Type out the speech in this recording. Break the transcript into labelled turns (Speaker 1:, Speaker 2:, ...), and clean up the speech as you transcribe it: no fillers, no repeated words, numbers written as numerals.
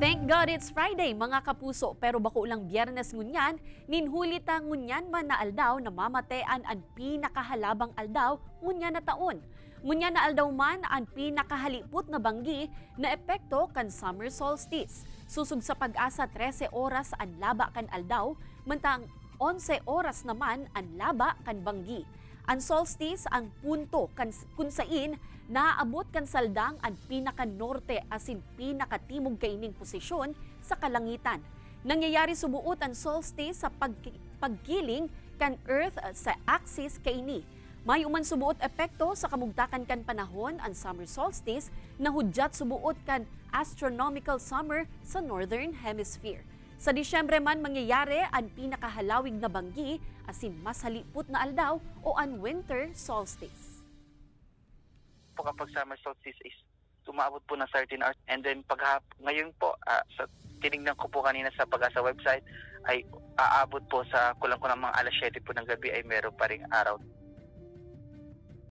Speaker 1: Thank God it's Friday mga kapuso, pero bako lang Biyernes ngunyan, ninhulita ngunyan man na aldaw na mamatean ang pinakahalabang aldaw ngunyan na taon. Ngunyan na aldaw man ang pinakahalipot na banggi na epekto kan summer solstice. Susug sa pag-asa 13 oras ang laba kan aldaw, mantang 11 oras naman ang laba kan banggi. Ang solstice ang punto kung saan naaabot kan saldang ang pinaka-norte asin pinakatimog kaining posisyon sa kalangitan. Nangyayari subuot ang solstice sa paggiling kan Earth sa axis kaini. May uman subuot epekto sa kamugtakan kan panahon ang summer solstice na hudyat subuot kan astronomical summer sa Northern Hemisphere. Sa Disyembre man mangyayari ang pinakahalawig na banggi asin mas halipot na aldaw o ang winter solstice.
Speaker 2: Kapag summer solstice is tumaabot po ng 13 hours, and then ngayon po sa tinignan ko po kanina sa Pag-asa website ay aabot po sa kulang-kulang mga alas 7 po ng gabi ay meron pa ring araw.